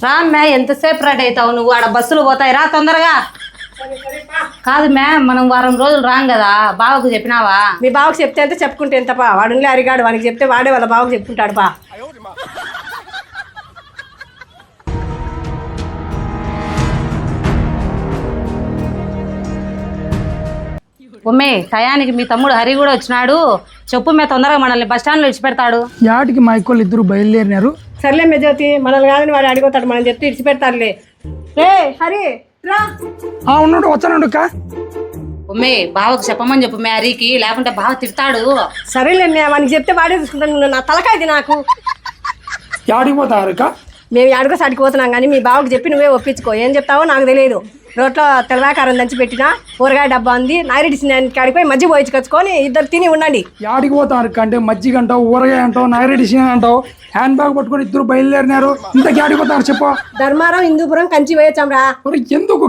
రా మ్యా ఎంతసేపు రెడీ అవుతావు నువ్వు? ఆడ బస్సులు పోతాయి, రా తొందరగా. కాదు మ్యా, మనం వారం రోజులు రాం కదా, బావకు చెప్పినావా? మీ బావకు చెప్తే ఎంత చెప్పుకుంటే ఎంతపా, వాడులే అరిగాడు, వాడికి చెప్తే వాడే వాళ్ళ బావకు చెప్పుకుంటాడు పా. ఉమ్మే, టయానికి మీ తమ్ముడు హరి కూడా వచ్చినాడు. చెప్పు మే, తొందరగా మనల్ని బస్ స్టాండ్ లో ఇడిచిపెడతాడు. యాటికి మా ఇక్కలు ఇద్దరు బయలుదేరినారు. సర్లే మెజోతి, మనల్ని కాదని వాడు అడిగోతాడు, మనం చెప్తే ఇడిచిపెడతారులే. రే హరి రా. ఉన్నాడు, వచ్చాను అక్క. ఉమ్మే, బావకు చెప్పమని చెప్పు మే హరికి, లేకుంటే బావ తిడతాడు. సరేలే వానికి చెప్తే వాడే చూసుకుంటాను. నా తలకాయది నాకు. యాడికి పోతారు అక్క? మేము అడుగు సాటికి పోతున్నాం కానీ మీ బావకు చెప్పి నువ్వే ఒప్పించుకో. ఏం చెప్తావో నాకు తెలియదు. రోట్లో తెల్లవాకారం దంచి పెట్టిన ఊరగాయ డబ్బా ఉంది, నాయిరెడ్డి కాడికి పోయి మజ్జి పోయించుకొచ్చుకొని ఇద్దరు తిని ఉండండి. యాడికి పోతారు అక్క అంటే మజ్జిగ అంటావు, ఊరగాయ అంటావు, నాయిరెడ్డి అంటావు, హ్యాండ్ బ్యాగ్ పట్టుకొని ఇద్దరు బయలుదేరినారు. ఇంతకీ యాడికి పోతారు చెప్పు? ధర్మారం, హిందూపురం, కంచి పోయొచ్చాంరా. ఎందుకు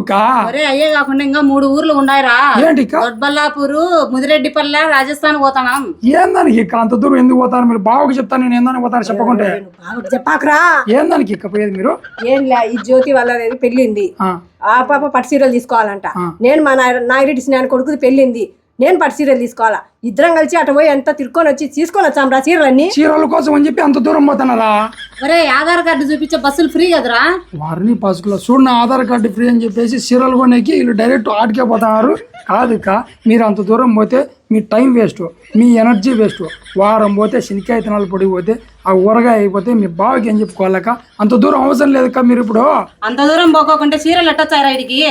ఒరే, అయ్యే కాకుండా ఇంకా 3 ఊర్లు ఉన్నాయిరా. ఏంటి? దొడ్బల్లాపూరు, ముదిరెడ్డిపల్లె, రాజస్థాన్ పోతాం. ఏందానికి ఇక్క అంత దూరం ఎందుకు పోతారు మీరు? బావకు చెప్తాను నేను, ఏందానికి పోతాను చెప్పకుంటే. బావకు చెప్పాకరా. ఏందానికి ఇక్క పోయేది మీరు? ఏంలే, ఈ జ్యోతి వాళ్ళది పెళ్ళింది. ఆ పాప పట్టు చీరలు తీసుకోవాలంట. నేను మా నాయిరెడ్డి స్నేహాన్ని కొడుకుది పెళ్ళింది, నేను పట్టు చీరలు తీసుకోవాలా. ఇద్దరం కలిసి అటు పోయి ఎంత తిరుక్కొని వచ్చి తీసుకొని వచ్చాం రా చీరలన్నీ. చీరల కోసం అని చెప్పి అంత దూరం పోతున్నారా? ఒరే, ఆధార్ కార్డు చూపించే బస్సులు ఫ్రీ కదరా? వారిని పసుకులో చూడు, నా ఆధార్ కార్డు ఫ్రీ అని చెప్పేసి చీరలు కొనేకి వీళ్ళు డైరెక్ట్ ఆడికే పోతున్నారు. కాదు ఇక, మీరు అంత దూరం పోతే మీ టైం వేస్ట్, మీ ఎనర్జీ వేస్ట్. వారం పోతే శనికాయ తినాలు పొడి పోతే ఆ ఊరగాయ అయిపోతే మీ బావకి ఏం చెప్పుకోవాలక? అంత దూరం అవసరం లేదు మీరు ఇప్పుడు. అంత దూరం పోకోకుంటే చీరలు ఎట్టొచ్చారా ఇడికి?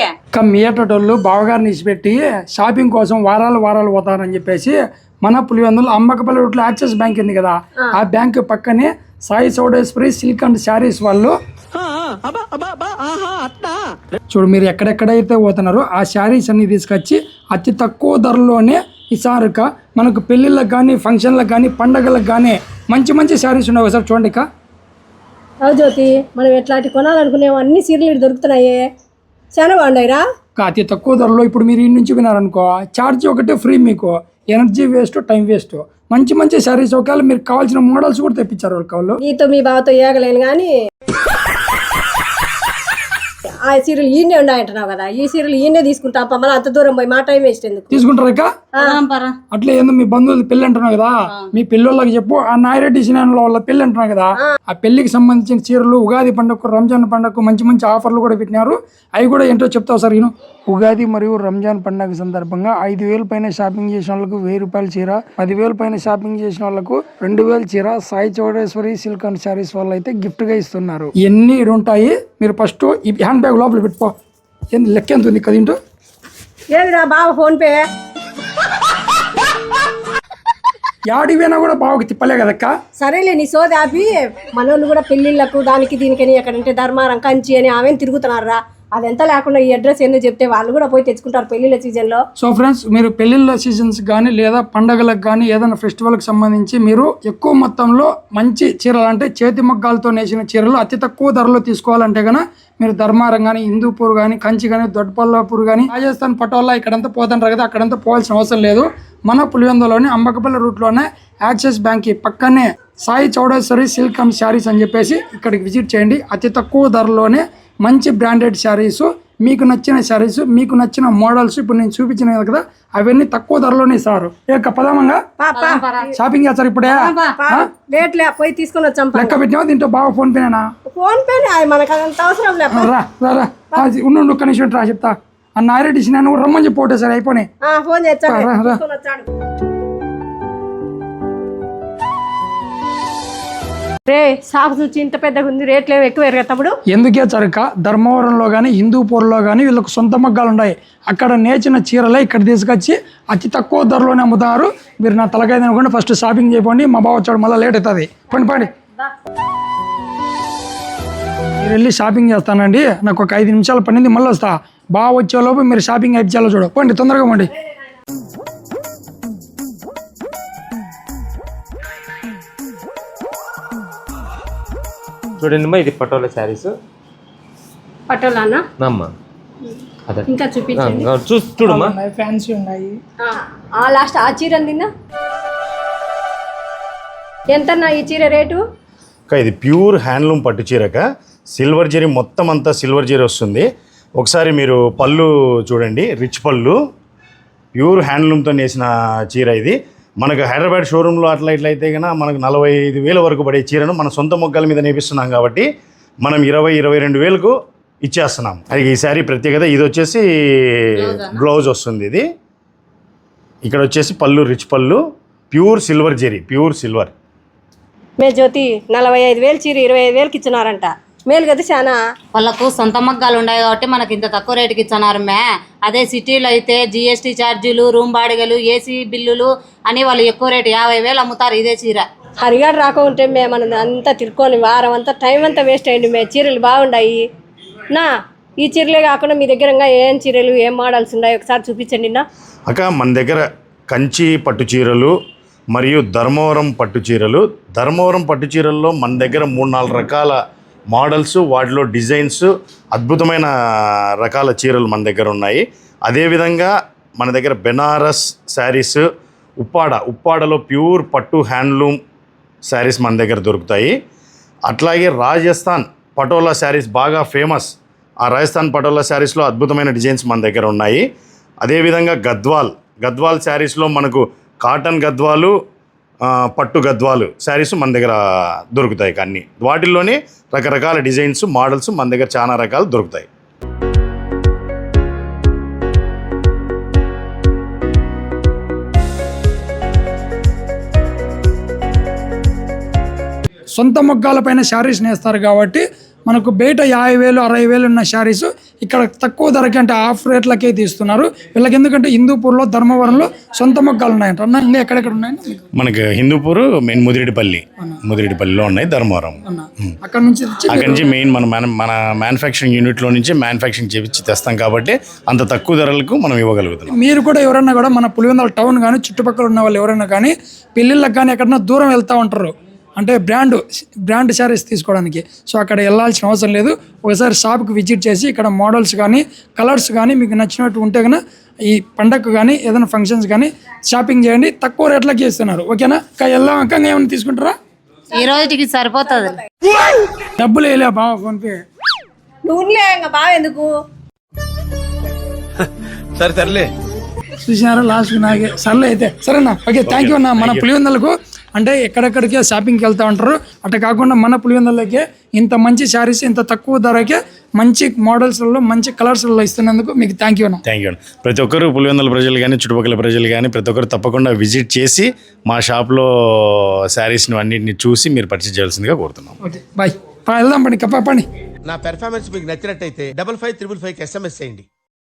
మీటోళ్ళు బావగారిని ఇచ్చిపెట్టి షాపింగ్ కోసం వారాలు పోతారని చెప్పేసి మన పులివెందులు అమ్మకపల్లి రూట్లో యాక్సిస్ బ్యాంక్ ఉంది కదా, ఆ బ్యాంక్ పక్కనే సాయి చౌడేశ్వరి సిల్క్ అండ్ శారీస్ వాళ్ళు. చూడు, మీరు ఎక్కడెక్కడైతే పోతున్నారో ఆ శారీస్ అన్ని తీసుకొచ్చి అతి తక్కువ ధరలోనే ఈసారిక మనకు పెళ్ళిళ్ళకి కానీ, ఫంక్షన్లకు కానీ, పండగలకు కానీ మంచి మంచి శారీస్ ఉన్నాయి. ఒకసారి చూడండి ఇక. జ్యోతి, మనం ఎట్లాంటి కొనాలనుకునేవో అన్ని చీరలు దొరుకుతున్నాయే, చాలా బాగున్నాయిరా. అతి తక్కువ ధరలో ఇప్పుడు మీరు ఈ నుంచి వినారనుకో, ఛార్జ్ ఒకటే ఫ్రీ. మీకు ఎనర్జీ వేస్ట్, టైం వేస్ట్. మంచి మంచి శారీస్, ఒకవేళ మీరు కావాల్సిన మోడల్స్ కూడా తెప్పించారు వాళ్ళు. నీతో మీ బావతో ఏగలేను కానీ ఆ చీరలు ఈయనే ఉన్నాయంటున్నావు కదా, ఈ చీరలు ఈయనే తీసుకుంటాం. మళ్ళీ అంత దూరం పోయి మా టైం వేస్ట్ ఎందుకు? తీసుకుంటారు ఇక. అట్లా ఏందో మీ బంధువులు పెళ్లి అంటున్నావు కదా, మీ పిల్లలకి చెప్పు. ఆ నాయిరెడ్డి సినిమాలో వాళ్ళ పెళ్లి అంటున్నావు కదా, ఆ పెళ్లికి సంబంధించిన చీరలు ఉగాది పండుగకు, రంజాన్ పండుగకు మంచి మంచి ఆఫర్లు కూడా పెట్టినారు. అవి కూడా ఏంటో చెప్తావు సార్ నేను. ఉగాది మరియు రంజాన్ పండుగ సందర్భంగా 5,000 పైన షాపింగ్ చేసిన వాళ్ళకు 1,000 రూపాయల చీర, 10,000 పైన షాపింగ్ చేసిన వాళ్ళకు 2,000 చీర సాయి చౌడేశ్వరి సిల్క్ అండ్ శారీస్ వాళ్ళు అయితే గిఫ్ట్ గా ఇస్తున్నారు. ఇవన్నీ ఉంటాయి. మీరు ఫస్ట్ ఈ హ్యాండ్ బ్యాగ్ లోపల పెట్టుకో. ఏంది లెక్క ఎంత ఉంది కదింటూ? ఏదిరా బావ ఫోన్ పే? యాడిపోయినా కూడా బావకి తిప్పలే కదక్క. సరేలే, నీ సోది ఆపి. మనోళ్ళు కూడా పెళ్లిళ్ళకు దానికి దీనికని ఎక్కడంటే ధర్మారం, కంచి అని ఆమె తిరుగుతున్నారా. అదంతా లేకుండా ఈ అడ్రస్ ఏందో చెప్తే వాళ్ళు కూడా పోయి తెచ్చుకుంటారు పెళ్లిళ్ళ సీజన్ లో. సో ఫ్రెండ్స్, మీరు పెళ్లిళ్ళ సీజన్స్ కానీ లేదా పండగలకు కానీ ఏదైనా ఫెస్టివల్కి సంబంధించి మీరు ఎక్కువ మొత్తంలో మంచి చీరలు అంటే చేతి మగ్గాలతో నేసిన చీరలు అతి తక్కువ ధరలో తీసుకోవాలంటే కనుక మీరు ధర్మారం కానీ, హిందూపూర్ కానీ, కంచి కానీ, దొడ్డపల్లాపూర్ కానీ, రాజస్థాన్ పటోలా ఇక్కడంతా పోతుంటారు కదా, అక్కడంతా పోవాల్సిన అవసరం లేదు. మన పులివెందులోని అమ్మకపల్లి రూట్లోనే యాక్సిస్ బ్యాంక్ పక్కనే సాయి చౌడేశ్వరి సిల్క్ అండ్ శారీస్ అని చెప్పేసి ఇక్కడికి విజిట్ చేయండి. అతి తక్కువ ధరలోనే మంచి బ్రాండెడ్ శారీస్, మీకు నచ్చిన శారీస్, మీకు నచ్చిన మోడల్స్ ఇప్పుడు నేను చూపించిన కదా, అవన్నీ తక్కువ ధరలోనే ఇస్తారు. పదామంగా షాపింగ్ చేస్తారు ఇప్పుడే. రేట్లే పోయి తీసుకొని వచ్చాం. లెక్క పెట్టినా దీంట్లో బాగా ఫోన్ పేనా? ఫోన్ పే మనకు అంత అవసరం లేదు. ఉండు ఒక్క నిమిషం రా చెప్తా. ఆ నాయిరెడ్డి సినిమా రమ్మని చెప్పి ఒకటే సరే అయిపోయి ఫోన్ చేస్తాడు. రే షాప్ చూసి ఇంత పెద్దగా ఉంది, రేట్లు ఏమి ఎక్కువ తమ్ముడు? ఎందుకే చరక, ధర్మవరంలో కానీ, హిందూపూర్లో కానీ వీళ్ళకి సొంత మగ్గాలు ఉన్నాయి. అక్కడ నేర్చిన చీరలే ఇక్కడ తీసుకొచ్చి అతి తక్కువ ధరలోనే అమ్ముతారు. మీరు నా తలకాయ అనుకోండి, ఫస్ట్ షాపింగ్ చేయకండి. మా బావ వచ్చాడు, మళ్ళీ లేట్ అవుతుంది. పండి మీరు వెళ్ళి షాపింగ్ చేస్తానండి. నాకు ఒక 5 నిమిషాలు పడింది, మళ్ళీ వస్తా. బాగా వచ్చేలోపు మీరు షాపింగ్ అయిపోయాలో చూడు. పండి తొందరగా పండి. చూడండి, ఇది పటోలా శారీస్. పటోలానా? ఇంకా చూపించండి. చూడమ్మా, ఫ్యాన్సీ ఉన్నాయి. లాస్ట్ ఆ చీర అందిందా? ఎంతన్నా ఈ చీర రేటు? ఇది ప్యూర్ హ్యాండ్లూమ్ పట్టు చీరక సిల్వర్ జరీ మొత్తం అంతా సిల్వర్ జరీ వస్తుంది. ఒకసారి మీరు పళ్ళు చూడండి, రిచ్ పళ్ళు, ప్యూర్ హ్యాండ్లూమ్తో నేసిన చీర ఇది. మనకు హైదరాబాద్ షోరూంలో అట్లా ఇట్లా అయితే కన్నా మనకు 45,000 వరకు పడే చీరను మన సొంత మొగ్గల మీద నేపిస్తున్నాం కాబట్టి మనం 22,000 ఇచ్చేస్తున్నాం. అది ఈ శారీ ప్రత్యేకత. ఇది వచ్చేసి బ్లౌజ్ వస్తుంది. ఇది ఇక్కడ వచ్చేసి పళ్ళు, రిచ్ పళ్ళు, pure silver zari, pure silver. మే జ్యోతి 45,000 చీర 25,000కి ఇచ్చినారంట. మేలు కదా చాలా. వాళ్ళకు సొంత మగ్గాలు ఉన్నాయి కాబట్టి మనకి ఇంత తక్కువ రేటుకి ఇచ్చినారు మే. అదే సిటీలో అయితే జిఎస్టీ ఛార్జీలు, రూమ్ బాడిగలు, ఏసీ బిల్లులు అని వాళ్ళు ఎక్కువ రేటు 50,000 అమ్ముతారు ఇదే చీర. హరిగాడు రాకుంటే మనం అంతా తిరుక్కొని వారం అంతా టైం అంతా వేస్ట్ అయింది. మే చీరలు బాగున్నాయి నా. ఈ చీరలే కాకుండా మీ దగ్గర ఇంకా ఏం చీరలు, ఏం మోడల్స్ ఉన్నాయి ఒకసారి చూపించండి నా. అక్క మన దగ్గర కంచి పట్టు చీరలు మరియు ధర్మవరం పట్టు చీరలు. ధర్మవరం పట్టు చీరల్లో మన దగ్గర 3-4 రకాల మోడల్స్, వాటిలో డిజైన్స్, అద్భుతమైన రకాల చీరలు మన దగ్గర ఉన్నాయి. అదేవిధంగా మన దగ్గర బెనారస్ శారీస్, ఉప్పాడలో ప్యూర్ పట్టు హ్యాండ్లూమ్ శారీస్ మన దగ్గర దొరుకుతాయి. అట్లాగే రాజస్థాన్ పటోలా శారీస్ బాగా ఫేమస్. ఆ రాజస్థాన్ పటోలా శారీస్లో అద్భుతమైన డిజైన్స్ మన దగ్గర ఉన్నాయి. అదేవిధంగా గద్వాల్ శారీస్లో మనకు కాటన్ గద్వాలు, పట్టు గద్వాలు శారీస్ మన దగ్గర దొరుకుతాయి. అన్నీ వాటిల్లోనే రకరకాల డిజైన్స్, మోడల్స్ మన దగ్గర చాలా రకాలు దొరుకుతాయి. సొంత మొగ్గాలపైన శారీస్ నేస్తారు కాబట్టి మనకు బయట 50,000 60,000 ఉన్న శారీస్ ఇక్కడ తక్కువ ధరకి అంటే హాఫ్ రేట్లకే తీస్తున్నారు వీళ్ళకి. ఎందుకంటే హిందూపూర్లో, ధర్మవరంలో సొంత మొగ్గాలు ఉన్నాయంట అన్న. ఇంకా ఎక్కడెక్కడ ఉన్నాయి మనకి? హిందూపూర్ మెయిన్ ముదిరెడ్డిపల్లిలో ఉన్నాయి. ధర్మవరం అక్కడ నుంచి మెయిన్ మన మ్యానుఫ్యాక్చరింగ్ యూనిట్లో నుంచి మ్యానుఫ్యాక్చరింగ్ చేపించి తెస్తాం కాబట్టి అంత తక్కువ ధరలకు మనం ఇవ్వగలుగుతాం. మీరు కూడా ఎవరైనా కూడా మన పులివెందుల టౌన్ కానీ చుట్టుపక్కల ఉన్న వాళ్ళు ఎవరైనా కానీ పెళ్ళిళ్ళకి కానీ ఎక్కడన్నా దూరం వెళ్తూ ఉంటారు అంటే బ్రాండ్ శారీస్ తీసుకోవడానికి. సో అక్కడ వెళ్ళాల్సిన అవసరం లేదు. ఒకసారి షాప్కి విజిట్ చేసి ఇక్కడ మోడల్స్ కానీ కలర్స్ కానీ మీకు నచ్చినట్టు ఉంటే కన్నా ఈ పండగకు కానీ ఏదైనా ఫంక్షన్స్ కానీ షాపింగ్ చేయండి. తక్కువ రేట్లకి ఇస్తున్నారు. ఓకేనా? వెళ్ళాం అక్క, ఏమైనా తీసుకుంటారా? ఈ రోజుకి సరిపోతుంది. డబ్బులు వేయలే బావ ఫోన్పే. నువ్వులే ఇంకా బాగా ఎందుకు సరే తరలే చూసినారా లాస్ట్ నాకే. సర్లే అయితే సరేనా. ఓకే, థ్యాంక్ యూ అన్న. మన పులివెందులకు అంటే ఎక్కడెక్కడికే షాపింగ్కి వెళ్తూ ఉంటారు, అట్లా కాకుండా మన పులివెందులకే ఇంత మంచి శారీస్ ఇంత తక్కువ ధరకే మంచి మోడల్స్లలో మంచి కలర్స్లలో ఇస్తున్నందుకు మీకు థ్యాంక్ యూ అన్న. Thank you. ప్రతి ఒక్కరు పులివెందుల ప్రజలు కానీ చుట్టుపక్కల ప్రజలు కానీ ప్రతి ఒక్కరు తప్పకుండా విజిట్ చేసి మా షాప్లో శారీస్ని అన్నింటిని చూసి మీరు పర్చేజ్ చేయాల్సిందిగా కోరుతున్నాం. Okay bye. వెళ్దాం పండి కప్ప పండి. నా పెర్ఫార్మెన్స్ మీకు నచ్చినట్టయితే 5555 SMS చేయండి.